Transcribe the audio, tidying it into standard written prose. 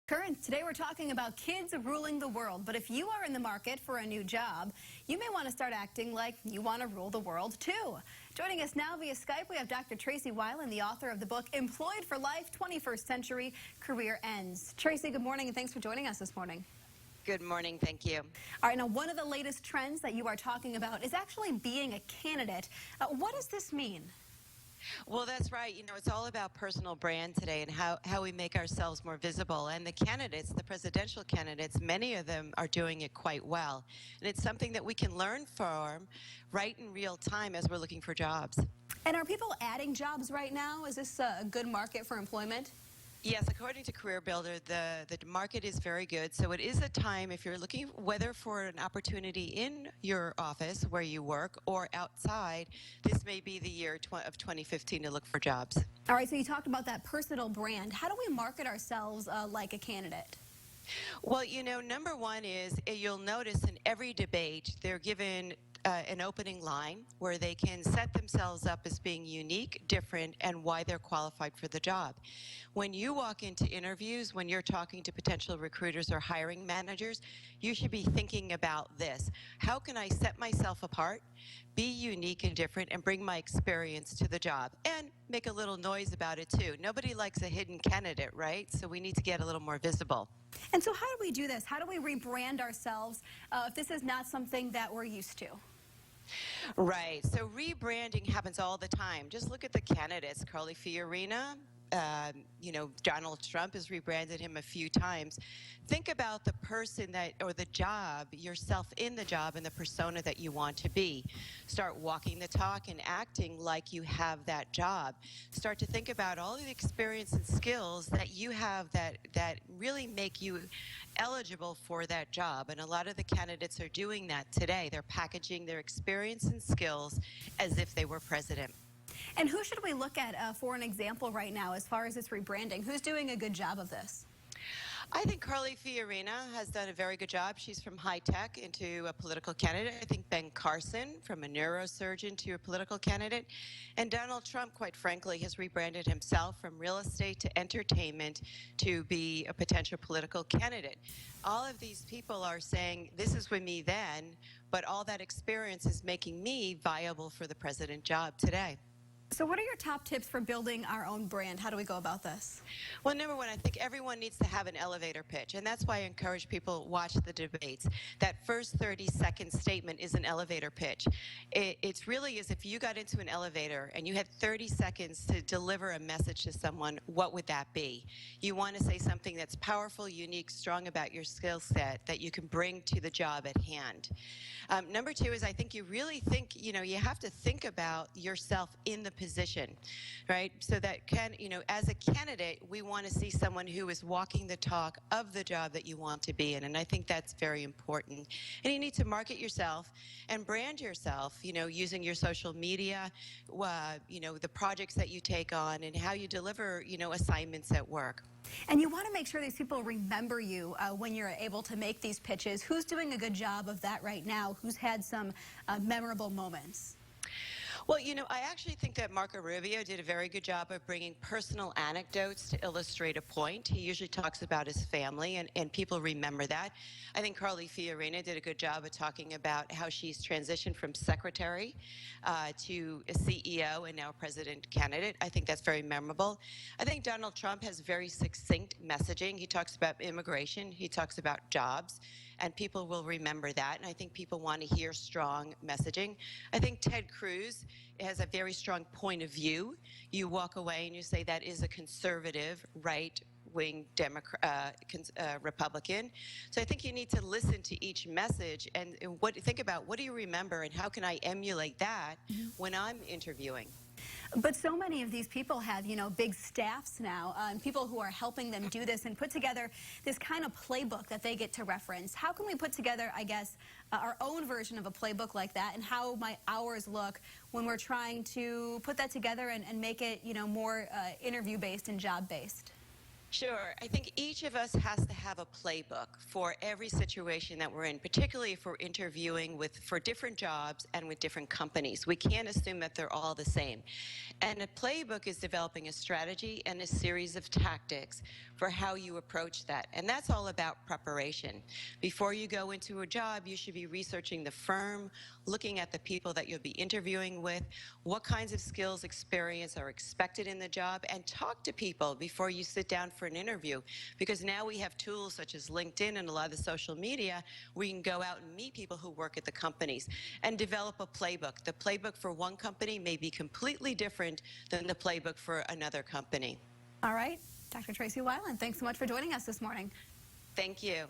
Current. Today we're talking about kids ruling the world. But if you are in the market for a new job, you may want to start acting like you want to rule the world too. Joining us now via Skype, we have Dr. Tracey Wilen, the author of the book Employed for Life, 21st Century Career Ends. Tracey, good morning and thanks for joining us this morning. Good morning. Thank you. All right, now one of the latest trends that you are talking about is actually being a candidate. What does this mean? Well, that's right. You know, it's all about personal brand today and how we make ourselves more visible. And the candidates, the presidential candidates, many of them are doing it quite well. And it's something that we can learn from right in real time as we're looking for jobs. And are people adding jobs right now? Is this a good market for employment? Yes, according to Career Builder, the market is very good. So it is a time, if you're looking whether for an opportunity in your office where you work or outside, this may be the year of 2015 to look for jobs. All right, so you talked about that personal brand. How do we market ourselves like a candidate? Well, you know, number one is you'll notice in every debate they're given an opening line where they can set themselves up as being unique, different, and why they're qualified for the job. When you walk into interviews, when you're talking to potential recruiters or hiring managers, you should be thinking about this. How can I set myself apart, be unique and different, and bring my experience to the job? And make a little noise about it, too. Nobody likes a hidden candidate, right? So we need to get a little more visible. And so how do we do this? How do we rebrand ourselves if this is not something that we're used to? Right. So rebranding happens all the time. Just look at the candidates. Carly Fiorina, you know, Donald Trump has rebranded him a few times. Think about the person that, or the job, yourself in the job and the persona that you want to be. Start walking the talk and acting like you have that job. Start to think about all of the experience and skills that you have that really make you eligible for that job. And a lot of the candidates are doing that today. They're packaging their experience and skills as if they were president. And who should we look at for an example right now as far as this rebranding? Who's doing a good job of this? I think Carly Fiorina has done a very good job. She's from high tech into a political candidate. I think Ben Carson from a neurosurgeon to a political candidate. And Donald Trump, quite frankly, has rebranded himself from real estate to entertainment to be a potential political candidate. All of these people are saying, this is with me then, but all that experience is making me viable for the president job today. So what are your top tips for building our own brand? How do we go about this? Well, number one, I think everyone needs to have an elevator pitch, and that's why I encourage people to watch the debates. That first 30-second statement is an elevator pitch. It's really as if you got into an elevator and you had 30 seconds to deliver a message to someone, what would that be? You want to say something that's powerful, unique, strong about your skill set that you can bring to the job at hand. Number two is I think you really think, you know, you have to think about yourself in the position, right? So that as a candidate, we want to see someone who is walking the talk of the job that you want to be in, and I think that's very important. And you need to market yourself and brand yourself, you know, using your social media, you know, the projects that you take on and how you deliver, you know, assignments at work. And you want to make sure these people remember you when you're able to make these pitches. Who's doing a good job of that right now? Who's had some memorable moments? Well, you know, I actually think that Marco Rubio did a very good job of bringing personal anecdotes to illustrate a point. He usually talks about his family, and people remember that. I think Carly Fiorina did a good job of talking about how she's transitioned from secretary to a CEO and now president candidate. I think that's very memorable. I think Donald Trump has very succinct messaging. He talks about immigration. He talks about jobs. And people will remember that, and I think people want to hear strong messaging. I think Ted Cruz has a very strong point of view. You walk away and you say that is a conservative, right-wing Republican. So I think you need to listen to each message and think about what do you remember and how can I emulate that when I'm interviewing. But so many of these people have, you know, big staffs now, and people who are helping them do this and put together this kind of playbook that they get to reference. How can we put together, I guess, our own version of a playbook like that, and how might ours look when we're trying to put that together and make it, you know, more interview-based and job-based? Sure. I think each of us has to have a playbook for every situation that we're in, particularly if we're interviewing for different jobs and with different companies. We can't assume that they're all the same. And a playbook is developing a strategy and a series of tactics for how you approach that. And that's all about preparation. Before you go into a job, you should be researching the firm, looking at the people that you'll be interviewing with, what kinds of skills, experience are expected in the job, and talk to people before you sit down for an interview, because now we have tools such as LinkedIn and a lot of the social media. We can go out and meet people who work at the companies and develop a playbook. The playbook for one company may be completely different than the playbook for another company. All right, Dr. Tracey Wilen, thanks so much for joining us this morning. Thank you.